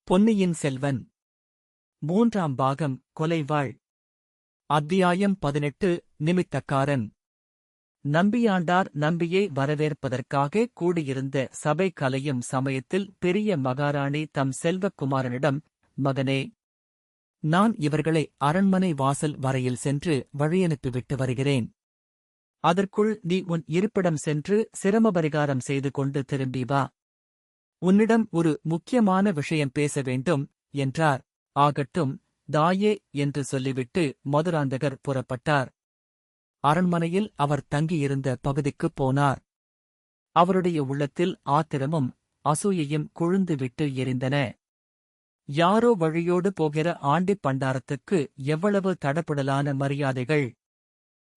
பொன்னியின் செல்வன் மூன்றாம் பாகம் கொலைவாள். அத்தியாயம் 18. நிமித்தக்காரன். நம்பியாண்டார் நம்பியை வரவேற்பதற்காக கூடியிருந்த சபை கலையும் சமயத்தில் பெரிய மகாராணி தம் செல்வக்குமாரனிடம், மகனே, நான் இவர்களை அரண்மனை வாசல் வரையில் சென்று வழியனுப்பிவிட்டு வருகிறேன். அதற்குள் நீ உன் இருப்பிடம் சென்று சிரமபரிகாரம் செய்து கொண்டு திரும்பி வா. உன்னிடம் ஒரு முக்கியமான விஷயம் பேச வேண்டும் என்றார். ஆகட்டும் தாயே என்று சொல்லிவிட்டு மதுராந்தகர் புறப்பட்டார். அரண்மனையில் அவர் தங்கியிருந்த பகுதிக்குப் போனார். அவருடைய உள்ளத்தில் ஆத்திரமும் அசூயையும் கொழுந்துவிட்டு எரிந்தன. யாரோ வழியோடு போகிற ஆண்டிப் பண்டாரத்துக்கு எவ்வளவு தடபுடலான மரியாதைகள்!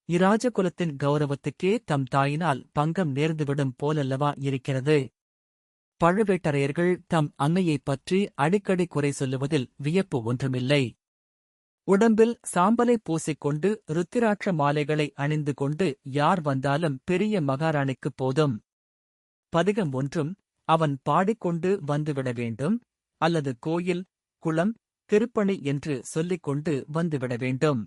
இராஜகுலத்தின் கௌரவத்துக்கே தம் தாயினால் பங்கம் நேர்ந்துவிடும் போலல்லவா இருக்கிறது. பழுவேட்டரையர்கள் தம் அன்னையைப் பற்றி அடிக்கடி குறை சொல்லுவதில் வியப்பு ஒன்றுமில்லை. உடம்பில் சாம்பலை பூசிக்கொண்டு ருத்திராட்ச மாலைகளை அணிந்து கொண்டு யார் வந்தாலும் பெரிய மகாராணிக்குப் போதும். பதிகம் ஒன்றும் அவன் பாடிக்கொண்டு வந்துவிட வேண்டும், அல்லது கோயில், குளம், திருப்பணி என்று சொல்லிக் கொண்டு வந்துவிட வேண்டும்.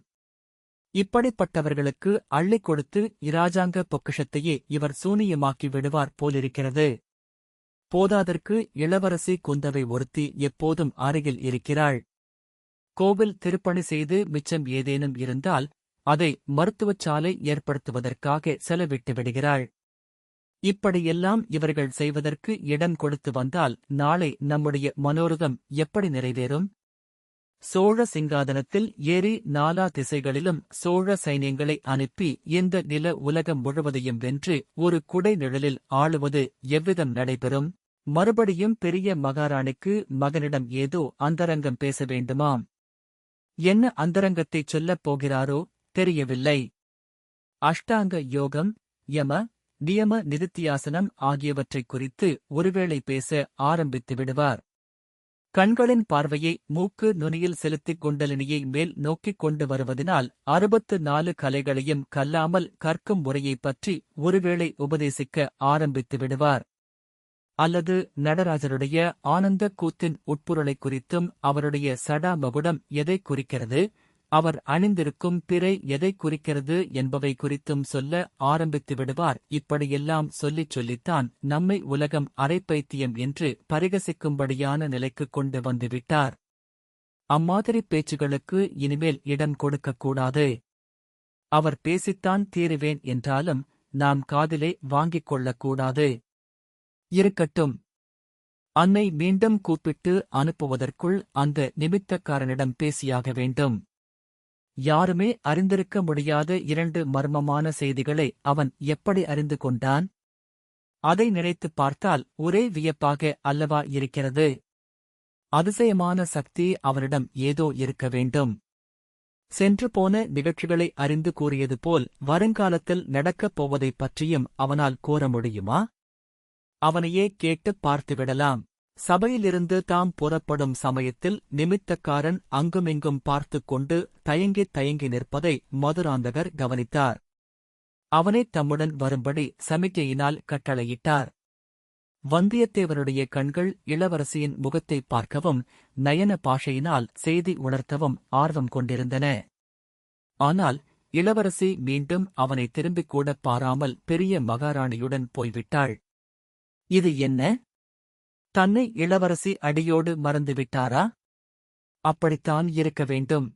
இப்படிப்பட்டவர்களுக்கு அள்ளிக் கொடுத்து இராஜாங்க பொக்கிஷத்தையே இவர் சூனியமாக்கி விடுவார் போலிருக்கிறது. போதாதற்கு இளவரசி குந்தவை ஒருத்தி எப்போதும் அருகில் இருக்கிறாள். கோவில் திருப்பணி செய்து மிச்சம் ஏதேனும் இருந்தால் அதை மருத்துவச்சாலை ஏற்படுத்துவதற்காக செலவிட்டு விடுகிறாள். இப்படியெல்லாம் இவர்கள் செய்வதற்கு இடம் கொடுத்து வந்தால் நாளை நம்முடைய மனோரதம் எப்படி நிறைவேறும்? சோழ சிங்காதனத்தில் ஏறி நாலா திசைகளிலும் சோழ சைன்யங்களை அனுப்பி இந்த நில உலகம் முழுவதையும் வென்று ஒரு குடை நிழலில் ஆளுவது எவ்விதம் நடைபெறும்? மறுபடியும் பெரிய மகாராணிக்கு மகனிடம் ஏதோ அந்தரங்கம் பேச வேண்டுமாம். என்ன அந்தரங்கத்தைச் சொல்லப் போகிறாரோ தெரியவில்லை. அஷ்டாங்க யோகம், யம நியம நிதித்தியாசனம் ஆகியவற்றைக் குறித்து ஒருவேளை பேச ஆரம்பித்து விடுவார். கண்களின் பார்வையை மூக்கு நுனியில் செலுத்திக் குண்டலினியை மேல் நோக்கிக் கொண்டு வருவதனால் 64 கலைகளையும் கல்லாமல் கற்கும் முறையைப் பற்றி ஒருவேளை உபதேசிக்க ஆரம்பித்து விடுவார். அல்லது நடராஜருடைய ஆனந்த கூத்தின் உட்பொருளைக் குறித்தும் அவருடைய சடா மகுடம் எதைக் குறிக்கிறது, அவர் அணிந்திருக்கும் பிறை எதைக் குறிக்கிறது என்பவை குறித்தும் சொல்ல ஆரம்பித்து விடுவார். இப்படியெல்லாம் சொல்லித்தான் நம்மை உலகம் அரைப்பைத்தியம் என்று பரிகசிக்கும்படியான நிலைக்குக் கொண்டு வந்துவிட்டார். அம்மாதிரி பேச்சுகளுக்கு இனிமேல் இடம் கொடுக்கக்கூடாது. அவர் பேசித்தான் தீருவேன் என்றாலும் நாம் காதிலே வாங்கிக் கொள்ளக்கூடாது. இருக்கட்டும். அன்னை மீண்டும் கூப்பிட்டு அனுப்புவதற்குள் அந்த நிமித்தக்காரனிடம் பேசியாக வேண்டும். யாருமே அறிந்திருக்க முடியாத 2 மர்மமான செய்திகளை அவன் எப்படி அறிந்து கொண்டான்? அதை நினைத்துப் பார்த்தால் ஒரே வியப்பாக அல்லவா இருக்கிறது. அதிசயமான சக்தி அவனிடம் ஏதோ இருக்க வேண்டும். சென்று போன நிகழ்ச்சிகளை அறிந்து கூறியது போல் வருங்காலத்தில் நடக்கப் போவதைப் பற்றியும் அவனால் கூற முடியுமா? அவனையே கேட்டுப் பார்த்துவிடலாம். சபையிலிருந்து தாம் புறப்படும் சமயத்தில் நிமித்தக்காரன் அங்குமிங்கும் பார்த்துக் கொண்டு தயங்கி நிற்பதை மதுராந்தகர் கவனித்தார். அவனைத் தம்முடன் வரும்படி சமிக்ஞையினால் கட்டளையிட்டார். வந்தியத்தேவனுடைய கண்கள் இளவரசியின் முகத்தைப் பார்க்கவும் நயன பாஷையினால் செய்தி உணர்த்தவும் ஆர்வம் கொண்டிருந்தன. ஆனால் இளவரசி மீண்டும் அவனை திரும்பிக் கூடப் பாராமல் பெரிய மகாராணியுடன் போய்விட்டாள். இது என்ன? தன்னை இளவரசி அடியோடு மறந்துவிட்டாரா? அப்படித்தான் இருக்க வேண்டும்.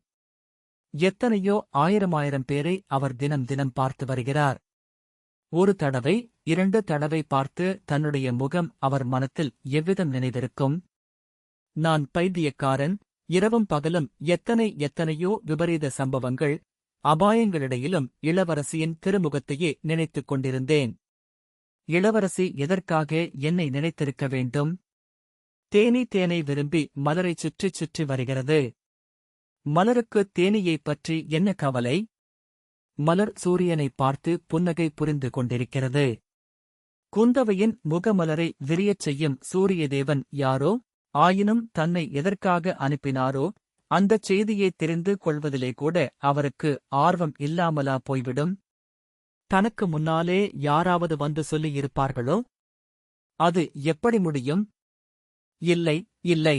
எத்தனையோ ஆயிரம் பேரை அவர் தினம் பார்த்து வருகிறார். ஒரு தடவை 2 தடவை பார்த்து தன்னுடைய முகம் அவர் மனத்தில் எவ்விதம் நினைவிருக்கும்? நான் பைத்தியக்காரன். இரவும் பகலும் எத்தனையோ விபரீத சம்பவங்கள், அபாயங்களிடையிலும் இளவரசியின் திருமுகத்தையே நினைத்துக் கொண்டிருந்தேன். இளவரசி எதற்காக என்னை நினைத்திருக்க வேண்டும்? தேனை விரும்பி மலரைச் சுற்றி வருகிறது. மலருக்கு தேனீயைப் பற்றி என்ன கவலை? மலர் சூரியனைப் பார்த்து புன்னகை புரிந்து கொண்டிருக்கிறது. குந்தவையின் முகமலரை விரியச் செய்யும் சூரியதேவன் யாரோ? ஆயினும் தன்னை எதற்காக அனுப்பினாரோ அந்தச் செய்தியைத் தெரிந்து கொள்வதிலே கூட அவருக்கு ஆர்வம் இல்லாமலா போய்விடும்? தனக்கு முன்னாலே யாராவது வந்து சொல்லியிருப்பார்களோ? அது எப்படி முடியும்? இல்லை.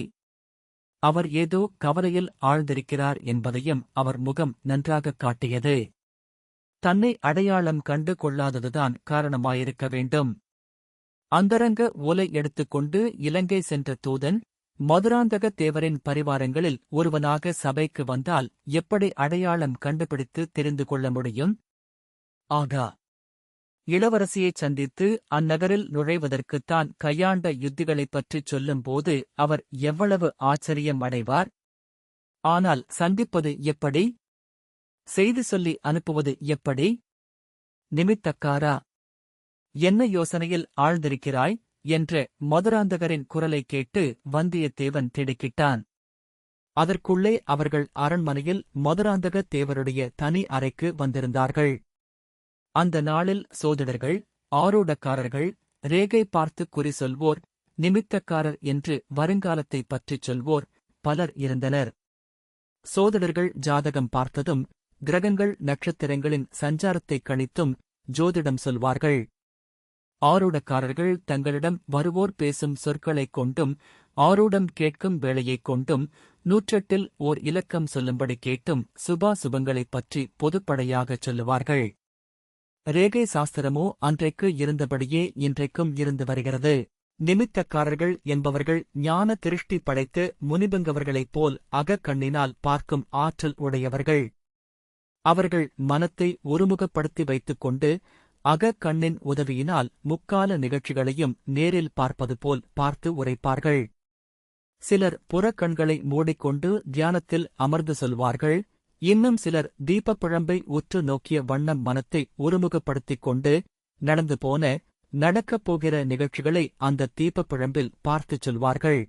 அவர் ஏதோ கவலையில் ஆழ்ந்திருக்கிறார் என்பதையும் அவர் முகம் நன்றாகக் காட்டியது. தன்னை அடையாளம் கண்டு கொள்ளாததுதான் காரணமாயிருக்க வேண்டும். அந்தரங்க ஓலை எடுத்துக்கொண்டு இலங்கை சென்ற தூதன் மதுராந்தக தேவரின் பரிவாரங்களில் ஒருவனாக சபைக்கு வந்தால் எப்படி அடையாளம் கண்டுபிடித்து தெரிந்து கொள்ள முடியும்? ஆகா! இளவரசியைச் சந்தித்து அந்நகரில் நுழைவதற்குத்தான் கையாண்ட யுத்திகளைப் பற்றிச் சொல்லும்போது அவர் எவ்வளவு ஆச்சரியம் அடைவார்! ஆனால் சந்திப்பது எப்படி? செய்தி சொல்லி அனுப்புவது எப்படி? நிமித்தக்காரா, என்ன யோசனையில் ஆழ்ந்திருக்கிறாய் என்ற மதுராந்தகரின் குரலைக் கேட்டு வந்தியத்தேவன் திடுக்கிட்டான். அதற்குள்ளே அவர்கள் அரண்மனையில் மதுராந்தக தேவருடைய தனி அறைக்கு வந்திருந்தார்கள். அந்த நாளில் சோதிடர்கள், ஆரூடக்காரர்கள், ரேகை பார்த்து குறி சொல்வோர், நிமித்தக்காரர் என்று வருங்காலத்தைப் பற்றிச் சொல்வோர் பலர் இருந்தனர். சோதிடர்கள் ஜாதகம் பார்த்ததும், கிரகங்கள் நட்சத்திரங்களின் சஞ்சாரத்தைக் கணித்தும் ஜோதிடம் சொல்வார்கள். ஆரூடக்காரர்கள் தங்களிடம் வருவோர் பேசும் சொற்களைக் கொண்டும், ஆரூடம் கேட்கும் வேளையைக் கொண்டும், 108 ஓர் இலக்கம் சொல்லும்படி கேட்டும் சுபாசுபங்களைப் பற்றி பொதுப்படையாகச் சொல்லுவார்கள். ரேகை சாஸ்திரமோ அன்றைக்கு இருந்தபடியே இன்றைக்கும் இருந்து வருகிறது. நிமித்தக்காரர்கள் என்பவர்கள் ஞான திருஷ்டி படைத்து முனிபங்கவர்களைப் போல் அகக்கண்ணினால் பார்க்கும் ஆற்றல் உடையவர்கள். அவர்கள் மனத்தை ஒருமுகப்படுத்தி வைத்துக் கொண்டு அகக்கண்ணின் உதவியினால் முக்கால நிகழ்ச்சிகளையும் நேரில் பார்ப்பது போல் பார்த்து உரைப்பார்கள். சிலர் புறக்கண்களை மூடிக்கொண்டு தியானத்தில் அமர்ந்து சொல்வார்கள். இன்னும் சிலர் தீபப்பிழம்பை உற்று நோக்கிய வண்ணம் மனத்தை ஒருமுகப்படுத்திக் கொண்டு நடந்து போன, நடக்கப் போகிற நிகழ்ச்சிகளை அந்த தீபப்பிழம்பில் பார்த்துச் சொல்வார்கள்.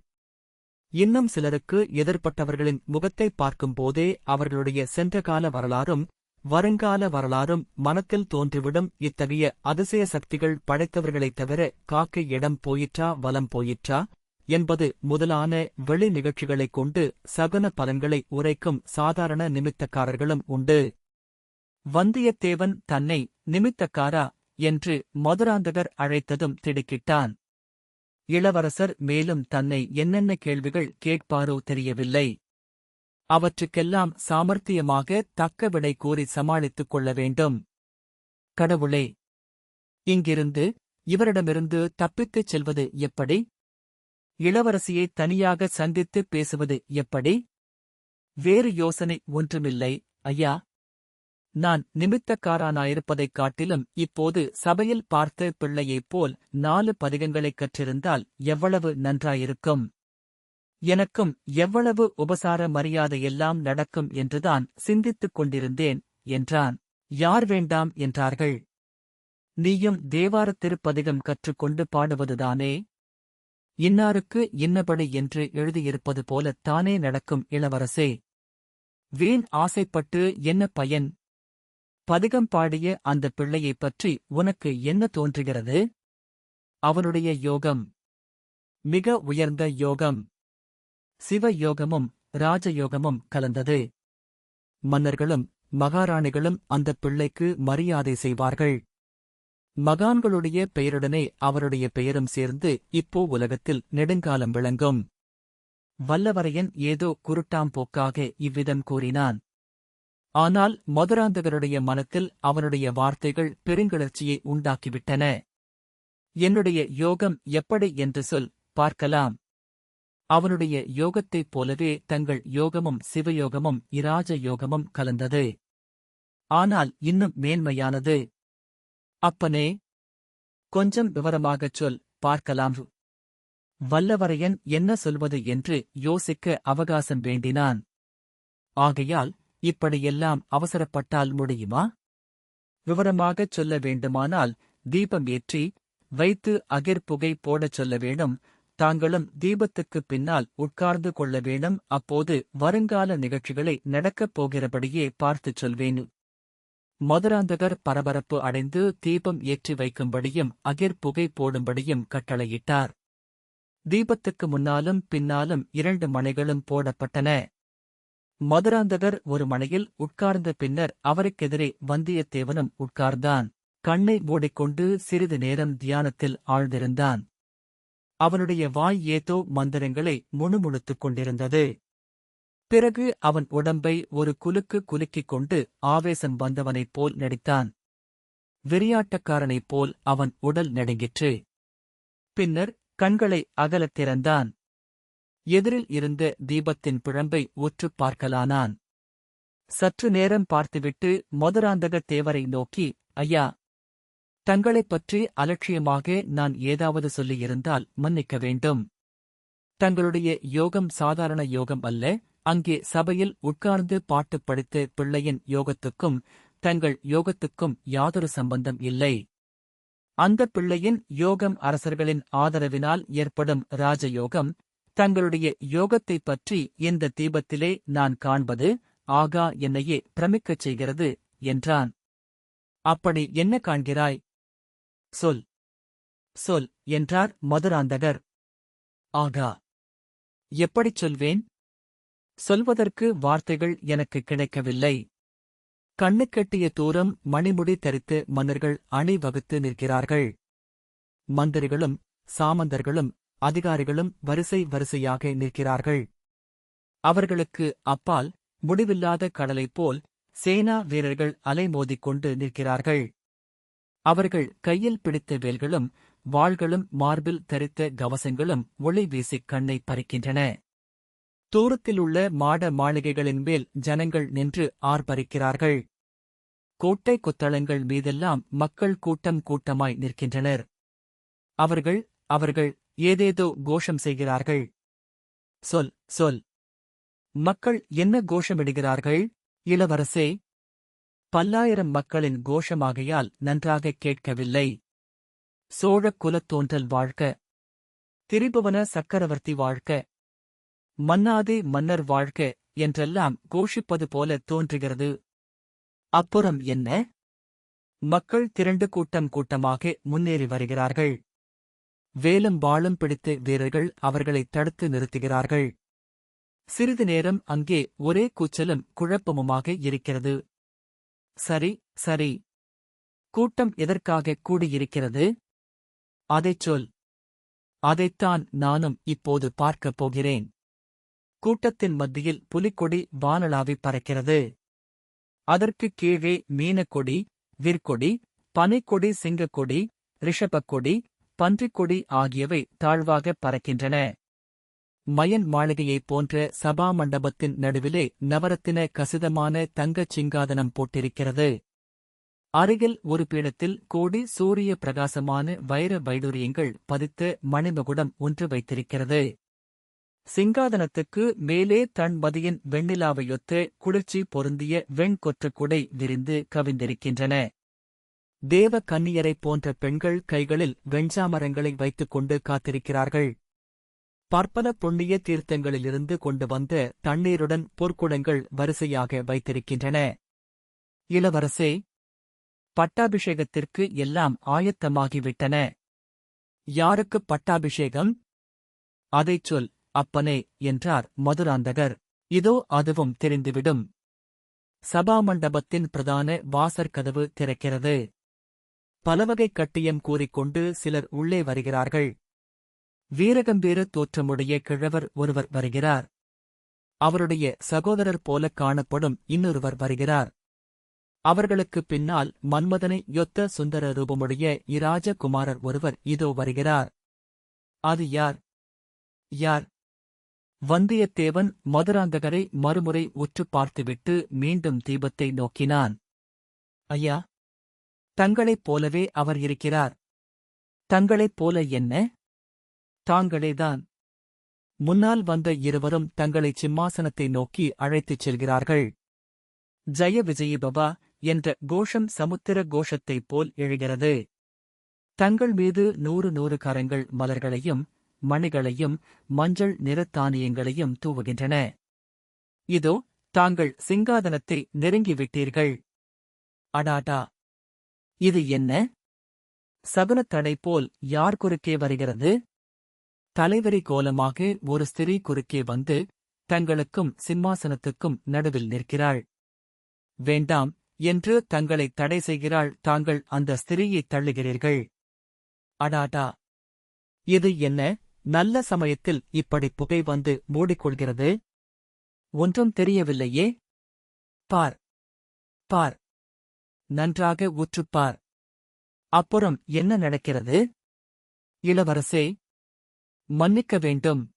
இன்னும் சிலருக்கு எதிர்ப்பட்டவர்களின் முகத்தைப் பார்க்கும்போதே அவர்களுடைய சென்றகால வரலாறும் வருங்கால வரலாறும் மனத்தில் தோன்றிவிடும். இத்தகைய அதிசய சக்திகள் படைத்தவர்களைத் தவிர காக்கை இடம் போயிற்றா வலம் போயிற்றா என்பது முதலான வெளி நிகழ்ச்சிகளைக் கொண்டு சகுன பலன்களை உரைக்கும் சாதாரண நிமித்தக்காரர்களும் உண்டு. வந்தியத்தேவன் தன்னை நிமித்தக்காரா என்று மதுராந்தகர் அழைத்ததும் திடுக்கிட்டான். இளவரசர் மேலும் தன்னை என்னென்ன கேள்விகள் கேட்பாரோ தெரியவில்லை. அவற்றுக்கெல்லாம் சாமர்த்தியமாக தக்க விடை கூறி சமாளித்துக் கொள்ள வேண்டும். கடவுளே, இங்கிருந்து இவரிடமிருந்து தப்பித்துச் செல்வது எப்படி? இளவரசியை தனியாக சந்தித்துப் பேசுவது எப்படி? வேறு யோசனை ஒன்றுமில்லை ஐயா. நான் நிமித்தக்காரனாயிருப்பதைக் காட்டிலும் இப்போது சபையில் பார்த்த பிள்ளையைப் போல் 4 பதிகங்களைக் கற்றிருந்தால் எவ்வளவு நன்றாயிருக்கும். எனக்கும் எவ்வளவு உபசார மரியாதையெல்லாம் நடக்கும் என்றுதான் சிந்தித்துக் கொண்டிருந்தேன் என்றான். யார் வேண்டாம் என்றார்கள்? நீயும் தேவாரத் திருப்பதிகம் கற்றுக்கொண்டு பாடுவதுதானே? இன்னாருக்கு இன்னபடி என்று எழுதியிருப்பது போலத் தானே நடக்கும் இளவரசே. வீண் ஆசைப்பட்டு என்ன பயன்? பதிகம் பாடிய அந்த பிள்ளையைப் பற்றி உனக்கு என்ன தோன்றுகிறது? அவனுடைய யோகம் மிக உயர்ந்த யோகம். சிவயோகமும் ராஜயோகமும் கலந்தது. மன்னர்களும் மகாராணிகளும் அந்தப் பிள்ளைக்கு மரியாதை செய்வார்கள். மகான்களுடைய பெயருடனே அவருடைய பெயரும் சேர்ந்து இப்போ உலகத்தில் நெடுங்காலம் விளங்கும். வல்லவரையன் ஏதோ குருட்டாம்போக்காக இவ்விதம் கூறினான். ஆனால் மதுராந்தகருடைய மனத்தில் அவனுடைய வார்த்தைகள் பெருங்கிளர்ச்சியை உண்டாக்கிவிட்டன. என்னுடைய யோகம் எப்படி என்று சொல், பார்க்கலாம். அவனுடைய யோகத்தைப் போலவே தங்கள் யோகமும் சிவயோகமும் இராஜ யோகமும் கலந்தது. ஆனால் இன்னும் மேன்மையானது. அப்பனே, கொஞ்சம் விவரமாகச் சொல், பார்க்கலாம். வல்லவரையன் என்ன சொல்வது என்று யோசிக்க அவகாசம் வேண்டினான். ஆகையால் இப்படியெல்லாம் அவசரப்பட்டால் முடியுமா? விவரமாகச் சொல்ல வேண்டுமானால் தீபம் ஏற்றி வைத்து அகிர்புகை போடச் சொல்ல வேணும். தாங்களும் தீபத்துக்குப் பின்னால் உட்கார்ந்து கொள்ள வேணும். அப்போது வருங்கால நிகழ்ச்சிகளை நடக்கப் போகிறபடியே பார்த்துச் சொல்வேன். மதுராந்தகர் பரபரப்பு அடைந்து தீபம் ஏற்றி வைக்கும்படியும் அகிர்புகை போடும்படியும் கட்டளையிட்டார். தீபத்துக்கு முன்னாலும் பின்னாலும் 2 மணைகளும் போடப்பட்டன. மதுராந்தகர் ஒரு மணையில் உட்கார்ந்த பின்னர் அவருக்கெதிரே வந்தியத்தேவனும் உட்கார்ந்தான். கண்ணை மூடிக்கொண்டு சிறிது நேரம் தியானத்தில் ஆழ்ந்திருந்தான். அவனுடைய வாய் ஏதோ மந்திரங்களை முணுமுணுத்துக் கொண்டிருந்தது. பிறகு அவன் உடம்பை ஒரு குலுக்கு குலுக்கிக் கொண்டு ஆவேசம் வந்தவனைப் போல் நடித்தான். வெறியாட்டக்காரனைப் போல் அவன் உடல் நடுங்கிற்று. பின்னர் கண்களை அகலத் திறந்தான். எதிரில் இருந்த தீபத்தின் பிழம்பை உற்றுப் பார்க்கலானான். சற்று நேரம் பார்த்துவிட்டு மதுராந்தக தேவரை நோக்கி, ஐயா, தங்களைப் பற்றி அலட்சியமாக நான் ஏதாவது சொல்லியிருந்தால் மன்னிக்க வேண்டும். தங்களுடைய யோகம் சாதாரண யோகம் அல்ல. அங்கே சபையில் உட்கார்ந்து பாட்டு படித்த பிள்ளையின் யோகத்துக்கும் தங்கள் யோகத்துக்கும் யாதொரு சம்பந்தம் இல்லை. அந்த பிள்ளையின் யோகம் அரசர்களின் ஆதரவினால் ஏற்படும் ராஜயோகம். தங்களுடைய யோகத்தைப் பற்றி இந்த தீபத்திலே நான் காண்பது ஆகா என்னையே பிரமிக்கச் செய்கிறது என்றான். அப்படி என்ன காண்கிறாய்? சொல், சொல் என்றார் மதுராந்தகர். ஆகா, எப்படிச் சொல்வேன்? சொல்வதற்கு வார்த்தைகள் எனக்கு கிடைக்கவில்லை. கண்ணுக்கெட்டிய தூரம் மணிமுடி தரித்து மன்னர்கள் அணி வகுத்து நிற்கிறார்கள். மந்திரிகளும் சாமந்தர்களும் அதிகாரிகளும் வரிசை வரிசையாக நிற்கிறார்கள். அவர்களுக்கு அப்பால் முடிவில்லாத கடலைப் போல் சேனா வீரர்கள் அலைமோதிக் கொண்டு நிற்கிறார்கள். அவர்கள் கையில் பிடித்த வேல்களும் வாள்களும் மார்பில் தரித்த கவசங்களும் ஒளி வீசிக் கண்ணை பறிக்கின்றன. தூரத்திலுள்ள மாட மாளிகைகளின் மேல் ஜனங்கள் நின்று ஆர்ப்பரிக்கிறார்கள். கோட்டை கொத்தளங்கள் மீதெல்லாம் மக்கள் கூட்டம் கூட்டமாய் நிற்கின்றனர். அவர்கள் ஏதேதோ கோஷம் செய்கிறார்கள். சொல், சொல். மக்கள் என்ன கோஷமிடுகிறார்கள்? இளவரசே, பல்லாயிரம் மக்களின் கோஷமாகையால் நன்றாக கேட்கவில்லை. சோழக் குலத்தோன்றல் வாழ்க! திரிபுவன சக்கரவர்த்தி வாழ்க! மன்னாதே மன்னர் வாழ்க என்றெல்லாம் கோஷிப்பது போல தோன்றுகிறது. அப்புறம் என்ன? மக்கள் திரண்டு கூட்டம் கூட்டமாக முன்னேறி வருகிறார்கள். வேலும் வாளும் பிடித்த வீரர்கள் அவர்களை தடுத்து நிறுத்துகிறார்கள். சிறிது நேரம் அங்கே ஒரே கூச்சலும் குழப்பமுமாக இருக்கிறது. சரி, சரி. கூட்டம் எதற்காக கூடியிருக்கிறது? அதைச் சொல். அதைத்தான் நானும் இப்போது பார்க்கப் போகிறேன். கூட்டத்தின் மத்தியில் புலிக்கொடி வானளாவிப் பறக்கிறது. அதற்குக் கீழே மீனக்கொடி, விற்கொடி, பனைக்கொடி, சிங்கக்கொடி, ரிஷபக்கொடி, பன்றிக்கொடி ஆகியவை தாழ்வாகப் பறக்கின்றன. மயன் மாளிகையைப் போன்ற சபா மண்டபத்தின் நடுவிலே நவரத்தின கசிதமான தங்கச் சிங்காதனம் போட்டிருக்கிறது. அருகில் ஒரு பீடத்தில் கோடி சூரிய பிரகாசமான வைர வைடூரியங்கள் பதித்த மணிமகுடம் ஒன்று வைத்திருக்கிறது. சிங்காதனத்துக்கு மேலே தன்மதியின் வெண்ணிலாவையொத்த குளிர்ச்சி பொருந்திய வெண்கொற்றக் குடை விரிந்து கவிந்திருக்கின்றன. தேவ கன்னியரைப் போன்ற பெண்கள் கைகளில் வெண்சாமரங்களை வைத்துக் கொண்டு காத்திருக்கிறார்கள். பற்பல புண்ணிய தீர்த்தங்களிலிருந்து கொண்டு வந்த தண்ணீருடன் பொற்குடங்கள் வரிசையாக வைத்திருக்கின்றன. இளவரசே, பட்டாபிஷேகத்திற்கு எல்லாம் ஆயத்தமாகிவிட்டன. யாருக்குப் பட்டாபிஷேகம்? அதைச் சொல், அப்பனே என்றார் மதுராந்தகர். இதோ அதுவும் தெரிந்துவிடும். சபாமண்டபத்தின் பிரதான வாசற்கதவு திறக்கிறது. பலவகைக் கட்டியம் கூறிக்கொண்டு சிலர் உள்ளே வருகிறார்கள். வீரகம்பீர தோற்றமுடைய கிழவர் ஒருவர் வருகிறார். அவருடைய சகோதரர் போலக் காணப்படும் இன்னொருவர் வருகிறார். அவர்களுக்குப் பின்னால் மன்மதனை யொத்த சுந்தர ரூபமுடைய இராஜகுமாரர் ஒருவர் இதோ வருகிறார். அது யார்? யார்? வந்தியத்தேவன் மதுராந்தகரை மறுமுறை உற்றுப் பார்த்துவிட்டு மீண்டும் தீபத்தை நோக்கினான். ஐயா, தங்களைப் போலவே அவர் இருக்கிறார். தங்களைப் போல என்ன? தாங்களேதான். முன்னால் வந்த இருவரும் தங்களை சிம்மாசனத்தை நோக்கி அழைத்துச் செல்கிறார்கள். ஜய விஜயபவா என்ற கோஷம் சமுத்திர கோஷத்தைப் போல் எழுகிறது. தங்கள் மீது 100 கரங்கள் மலர்களையும் மணிகளையும் மஞ்சள் நிறத்தானியங்களையும் தூவுகின்றன. இதோ தாங்கள் சிங்காதனத்தை நெருங்கிவிட்டீர்கள். அடாடா, இது என்ன? சகுனத்தடை போல் யார் குறுக்கே வருகிறது? தலைவரி கோலமாக ஒரு ஸ்திரீ குறுக்கே வந்து தங்களுக்கும் சிம்மாசனத்துக்கும் நடுவில் நிற்கிறாள். வேண்டாம் என்று தங்களை தடை செய்கிறாள். தாங்கள் அந்த ஸ்திரீயைத் தள்ளுகிறீர்கள். அடாடா, இது என்ன? நல்ல சமயத்தில் இப்படி புகை வந்து மூடிக்கொள்கிறது? ஒன்றும் தெரியவில்லையே. பார், பார், நன்றாக உற்றுப்பார். அப்புறம் என்ன நடக்கிறது? இளவரசே, மன்னிக்க வேண்டும்.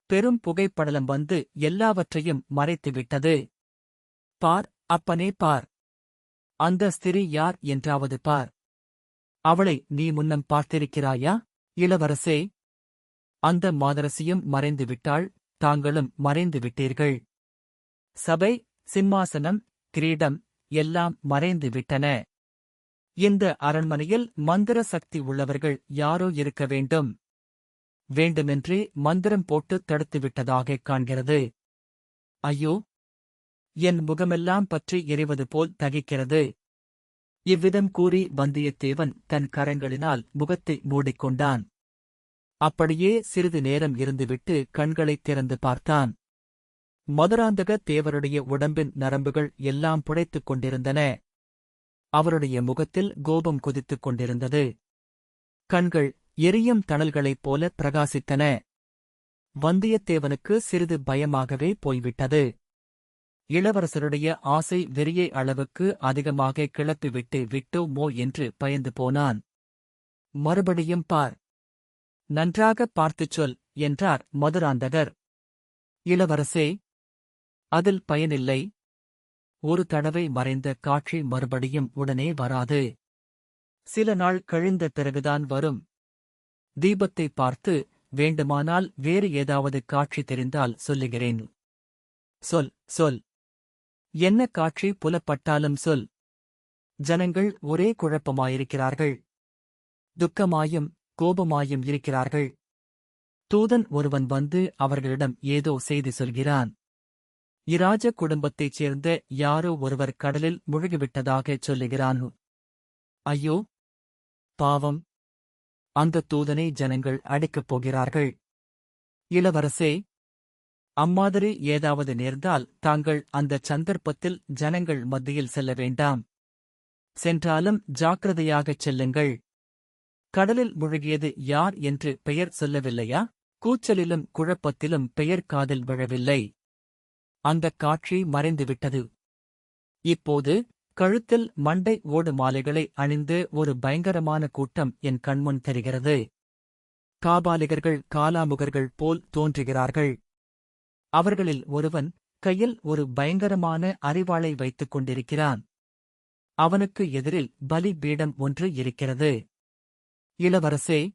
பெரும் புகைப்படலம் வந்து எல்லாவற்றையும் மறைத்துவிட்டது. பார், அப்பனே பார். அந்த ஸ்திரீ யார் என்றாவது பார். அவளை நீ முன்னம் பார்த்திருக்கிறாயா? இளவரசே, அந்த மாதரசியும் மறைந்து விட்டாள், தாங்களும் மறைந்து விட்டீர்கள். சபை, சிம்மாசனம், கிரீடம் எல்லாம் மறைந்து விட்டன. இந்த அரண்மனையில் மந்திர சக்தி உள்ளவர்கள் யாரோ இருக்க வேண்டும். வேண்டுமென்றே மந்திரம் போட்டு தடுத்துவிட்டதாகக் காண்கிறது. ஐயோ, என் முகமெல்லாம் பற்றி எரிவது போல் தகிக்கிறது. இவ்விதம் கூறி வந்தியத்தேவன் தன் கரங்களினால் முகத்தை மூடிக்கொண்டான். அப்படியே சிறிது நேரம் இருந்துவிட்டு கண்களைத் திறந்து பார்த்தான். மதுராந்தக தேவருடைய உடம்பின் நரம்புகள் எல்லாம் புடைத்துக் கொண்டிருந்தன. அவருடைய முகத்தில் கோபம் கொதித்துக் கொண்டிருந்தது. கண்கள் எரியும் தணல்களைப் போல பிரகாசித்தன. வந்தியத்தேவனுக்கு சிறிது பயமாகவே போய்விட்டது. இளவரசருடைய ஆசை வெறியை அளவுக்கு அதிகமாக கிளப்பிவிட்டு விட்டோமோ என்று பயந்து போனான். மறுபடியும் பார், நன்றாகப் பார்த்துச் சொல் என்றார் மதுராந்தகர். இளவரசே, அதில் பயனில்லை. ஒரு தடவை மறைந்த காட்சி மறுபடியும் உடனே வராது. சில நாள் கழிந்த பிறகுதான் வரும். தீபத்தை பார்த்து வேண்டுமானால் வேறு ஏதாவது காட்சி தெரிந்தால் சொல்லுகிறேன். சொல், சொல். என்ன காட்சி புலப்பட்டாலும் சொல். ஜனங்கள் ஒரே குழப்பமாயிருக்கிறார்கள். துக்கமாயும் கோபமாயும் இருக்கிறார்கள். தூதன் ஒருவன் வந்து அவர்களிடம் ஏதோ செய்தி சொல்கிறான். இராஜ குடும்பத்தைச் சேர்ந்த யாரோ ஒருவர் கடலில் முழுகிவிட்டதாகச் சொல்லுகிறான். ஐயோ, பாவம்! அந்த தூதனை ஜனங்கள் அடிக்கப் போகிறார்கள். இளவரசே, அம்மாதிரி ஏதாவது நேர்ந்தால் தாங்கள் அந்தச் சந்தர்ப்பத்தில் ஜனங்கள் மத்தியில் செல்ல வேண்டாம். சென்றாலும் ஜாக்கிரதையாகச் செல்லுங்கள். கடலில் முழுகியது யார் என்று பெயர் சொல்லவில்லையா? கூச்சலிலும் குழப்பத்திலும் பெயர் காதில் விழவில்லை. அந்தக் காட்சி மறைந்துவிட்டது. இப்போது கழுத்தில் மண்டை ஓடு மாலைகளை அணிந்து ஒரு பயங்கரமான கூட்டம் என் கண்முன் தெரிகிறது. காபாலிகர்கள், காலாமுகர்கள் போல் தோன்றுகிறார்கள். அவர்களில் ஒருவன் கையில் ஒரு பயங்கரமான அரிவாளை வைத்துக் கொண்டிருக்கிறான். அவனுக்கு எதிரில் பலி பீடம் ஒன்று இருக்கிறது. இளவரசே,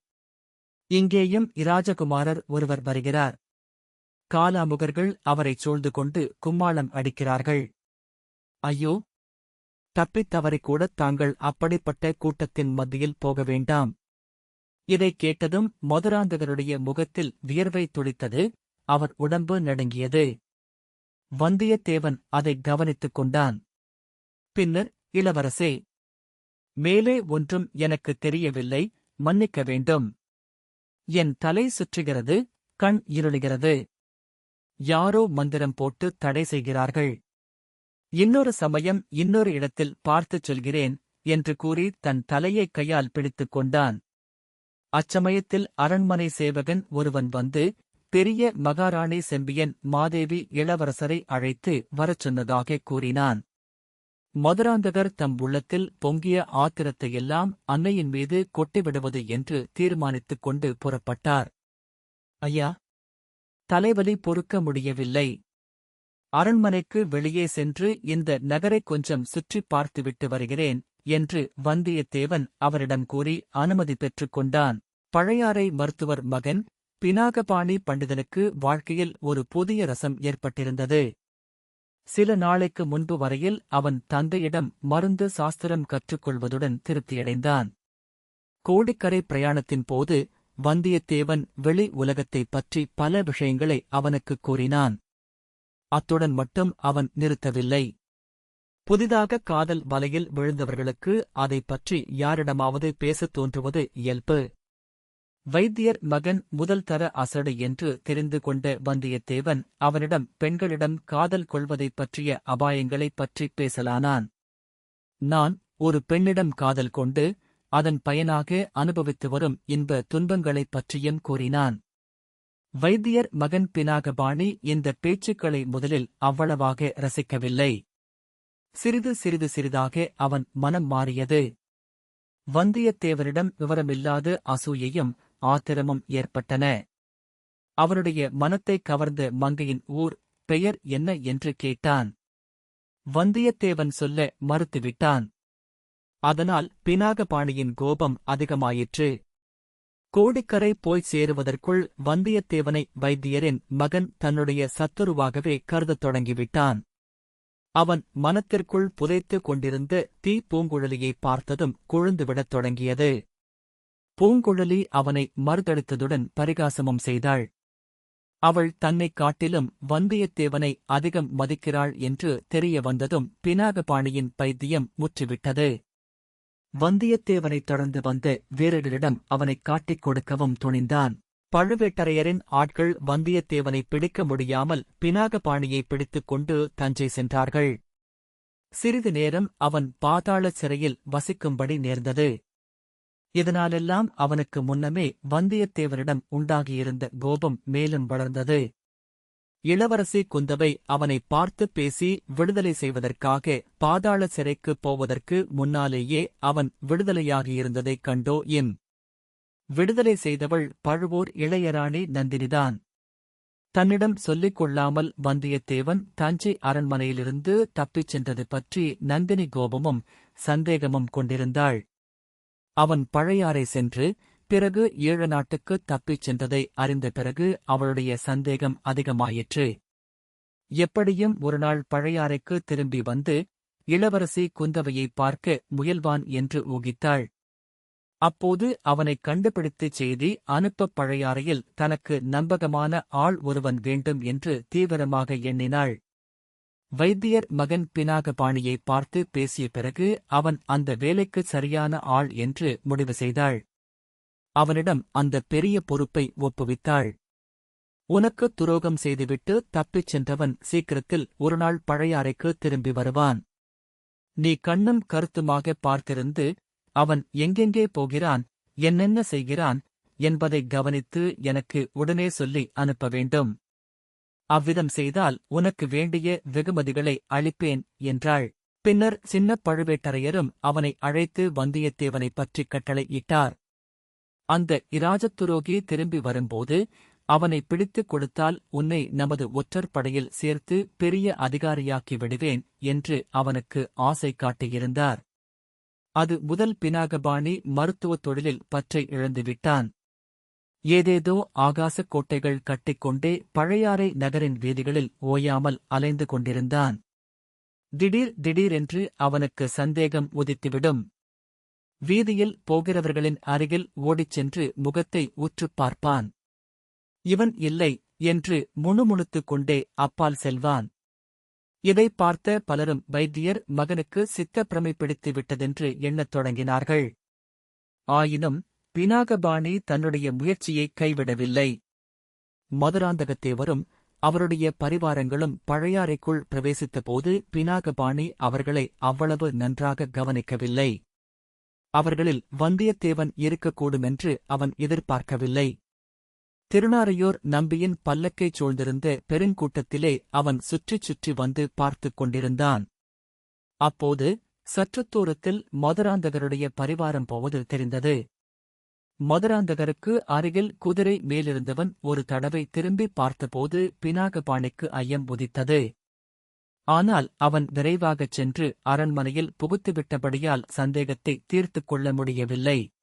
இங்கேயும் இராஜகுமாரர் ஒருவர் வருகிறார். காலாமுகர்கள் அவரைச் சூழ்ந்து கொண்டு கும்மாளம் அடிக்கிறார்கள். ஐயோ, தப்பித் தவறிக்கூடத் தாங்கள் அப்படிப்பட்ட கூட்டத்தின் மத்தியில் போக வேண்டாம். இதைக் கேட்டதும் மதுராந்தகருடைய முகத்தில் வியர்வை துளித்தது. அவர் உடம்பு நடுங்கியது. வந்தியத்தேவன் அதைக் கவனித்துக் கொண்டான். பின்னர், இளவரசே, மேலே ஒன்றும் எனக்குத் தெரியவில்லை, மன்னிக்க வேண்டும். என் தலை சுற்றுகிறது, கண் இருளுகிறது. யாரோ மந்திரம் போட்டு தடை செய்கிறார்கள். இன்னொரு சமயம் இன்னொரு இடத்தில் பார்த்துச் சொல்கிறேன் என்று கூறி தன் தலையைக் கையால் பிடித்துக் கொண்டான். அச்சமயத்தில் அரண்மனை சேவகன் ஒருவன் வந்து பெரிய மகாராணி செம்பியன் மாதேவி இளவரசரை அழைத்து வரச் சொன்னதாகக் கூறினான். மதுராந்தகர் தம் உள்ளத்தில் பொங்கிய ஆத்திரத்தையெல்லாம் அன்னையின் மீது கொட்டிவிடுவது என்று தீர்மானித்துக் கொண்டு புறப்பட்டார். ஐயா, தலைவலி பொறுக்க முடியவில்லை. அரண்மனைக்கு வெளியே சென்று இந்த நகரைக் கொஞ்சம் சுற்றிப் பார்த்துவிட்டு வருகிறேன் என்று வந்தியத்தேவன் அவரிடம் கூறி அனுமதி பெற்றுக் கொண்டான். பழையாறை மருத்துவர் மகன் பினாகபாணி பண்டிதனுக்கு வாழ்க்கையில் ஒரு புதிய ரசம் ஏற்பட்டிருந்தது. சில நாளைக்கு முன்பு வரையில் அவன் தந்தையிடம் மருந்து சாஸ்திரம் கற்றுக்கொள்வதுடன் திருப்தியடைந்தான். கோடிக்கரை பிரயாணத்தின் போது வந்தியத்தேவன் வெளி உலகத்தைப் பற்றி பல விஷயங்களை அவனுக்குக் கூறினான். அத்துடன் மட்டும் அவன் நிறுத்தவில்லை. புதிதாக காதல் வலையில் விழுந்தவர்களுக்கு அதைப் பற்றி யாரிடமாவது பேசத் தோன்றுவது இயல்பு. வைத்தியர் மகன் முதல் தர அசடு என்று தெரிந்து கொண்ட வந்தியத்தேவன் அவனிடம் பெண்களிடம் காதல் கொள்வதைப் பற்றிய அபாயங்களைப் பற்றிப் பேசலானான். நான் ஒரு பெண்ணிடம் காதல் கொண்டு அதன் பயனாக அனுபவித்து வரும் இன்ப துன்பங்களைப் பற்றியும் கூறினான். வைத்தியர் மகன் பினாகபாணி இந்த பேச்சுக்களை முதலில் அவ்வளவாக ரசிக்கவில்லை. சிறிதாக அவன் மனம் மாறியது. வந்தியத்தேவனிடம் விவரமில்லாத அசூயையும் ஆத்திரமும் ஏற்பட்டன. அவனுடைய மனத்தை கவர்ந்த மங்கையின் ஊர் பெயர் என்ன என்று கேட்டான். வந்தியத்தேவன் சொல்ல மறுத்துவிட்டான். அதனால் பினாகபாணியின் கோபம் அதிகமாயிற்று. கோடிக்கரை போய்ச் சேருவதற்குள் வந்தியத்தேவனை வைத்தியரின் மகன் தன்னுடைய சத்துருவாகவே கருதத் தொடங்கிவிட்டான். அவன் மனத்திற்குள் புதைத்துக் கொண்டிருந்த தீ பூங்குழலியைப் பார்த்ததும் கொழுந்துவிடத் தொடங்கியது. பூங்குழலி அவனை மறுதளித்ததுடன் பரிகாசமும் செய்தாள். அவள் தன்னைக் காட்டிலும் வந்தியத்தேவனை அதிகம் மதிக்கிறாள் என்று தெரிய வந்ததும் பினாகபாணியின் பைத்தியம் முற்றிவிட்டது. வந்தியத்தேவனைத் தொடர்ந்து வந்த வீரர்களிடம் அவனைக் காட்டிக் கொடுக்கவும் துணிந்தான். பழுவேட்டரையரின் ஆட்கள் வந்தியத்தேவனை பிடிக்க முடியாமல் பினாகபாணியை பிடித்துக் கொண்டு தஞ்சை சென்றார்கள். சிறிது நேரம் அவன் பாதாள சிறையில் வசிக்கும்படி நேர்ந்தது. இதனாலெல்லாம் அவனுக்கு முன்னமே வந்தியத்தேவனிடம் உண்டாகியிருந்த கோபம் மேலும் வளர்ந்தது. இளவரசி குந்தவை அவனை பார்த்து பேசி விடுதலை செய்வதற்காக பாதாள சிறைக்குப் போவதற்கு முன்னாலேயே அவன் விடுதலையாகியிருந்ததைக் கண்டோ விடுதலை செய்தவள் பழுவூர் இளையராணி நந்தினிதான். தன்னிடம் சொல்லிக் கொள்ளாமல் வந்தியத்தேவன் தஞ்சை அரண்மனையிலிருந்து தப்பிச் சென்றது பற்றி நந்தினி கோபமும் சந்தேகமும் கொண்டிருந்தாள். அவன் பழையாறை சென்று பிறகு ஈழ நாட்டுக்குத் தப்பிச் சென்றதை அறிந்த பிறகு அவளுடைய சந்தேகம் அதிகமாயிற்று. எப்படியும் ஒருநாள் பழையாறைக்கு திரும்பி வந்து இளவரசி குந்தவையைப் பார்க்க முயல்வான் என்று ஊகித்தாள். அப்போது அவனைக் கண்டுபிடித்துச் செய்தி அனுப்பப் பழையாறையில் தனக்கு நம்பகமான ஆள் ஒருவன் வேண்டும் என்று தீவிரமாக எண்ணினாள். வைத்தியர் மகன் பினாகபாணியைப் பார்த்து பேசிய பிறகு அவன் அந்த வேலைக்குச் சரியான ஆள் என்று முடிவு செய்தாள். அவனிடம் அந்த பெரிய பொறுப்பை ஒப்புவித்தாள். உனக்குத் துரோகம் செய்துவிட்டு தப்பிச் சென்றவன் சீக்கிரத்தில் ஒருநாள் பழையாறைக்கு திரும்பி வருவான். நீ கண்ணும் கருத்துமாகப் பார்த்திருந்து அவன் எங்கெங்கே போகிறான், என்னென்ன செய்கிறான் என்பதைக் கவனித்து எனக்கு உடனே சொல்லி அனுப்ப வேண்டும். அவ்விதம் செய்தால் உனக்கு வேண்டிய வெகுமதிகளை அளிப்பேன் என்றாள். பின்னர் சின்னப் பழுவேட்டரையரும் அவனை அழைத்து வந்தியத்தேவனைப் பற்றிக் கட்டளை இட்டார். அந்த இராஜத்துரோகி திரும்பி வரும்போது அவனை பிடித்துக் கொடுத்தால் உன்னை நமது ஒற்றர் படையில் சேர்த்து பெரிய அதிகாரியாக்கி விடுவேன் என்று அவனுக்கு ஆசை காட்டியிருந்தார். அது முதல் பினாகபாணி மருத்துவத் தொழிலில் பற்றை இழந்துவிட்டான். ஏதேதோ ஆகாசக் கோட்டைகள் கட்டிக்கொண்டே பழையாறை நகரின் வீதிகளில் ஓயாமல் அலைந்து கொண்டிருந்தான். திடீரென்று அவனுக்கு சந்தேகம் உதித்துவிடும். வீதியில் போகிறவர்களின் அருகில் ஓடிச் சென்று முகத்தை உற்றுப் பார்ப்பான். இவன் இல்லை என்று முணுமுணுத்துக் கொண்டே அப்பால் செல்வான். இதைப் பார்த்த பலரும் வைத்தியர் மகனுக்கு சித்தப்பிரமை பிடித்து விட்டதென்று எண்ணத் தொடங்கினார்கள். ஆயினும் பினாகபாணி தன்னுடைய முயற்சியை கைவிடவில்லை. மதுராந்தகத்தேவரும் அவருடைய பரிவாரங்களும் பழையாறைக்குள் பிரவேசித்தபோது பினாகபாணி அவர்களை அவ்வளவு நன்றாக கவனிக்கவில்லை. அவர்களில் வந்தியத்தேவன் இருக்கக்கூடுமென்று அவன் எதிர்பார்க்கவில்லை. திருநாரையூர் நம்பியின் பல்லக்கைச் சூழ்ந்திருந்த பெருங்கூட்டத்திலே அவன் சுற்றிச் சுற்றி வந்து பார்த்துக் கொண்டிருந்தான். அப்போது சற்றுத் தூரத்தில் மதுராந்தகருடைய பரிவாரம் போவது தெரிந்தது. மதுராந்தகருக்கு அருகில் குதிரை மேலிருந்தவன் ஒரு தடவை திரும்பி பார்த்தபோது பினாகபாணிக்கு ஐயம் உதித்தது. ஆனால் அவன் விரைவாகச் சென்று அரண்மனையில் புகுத்துவிட்டபடியால் சந்தேகத்தை தீர்த்துக் கொள்ள முடியவில்லை.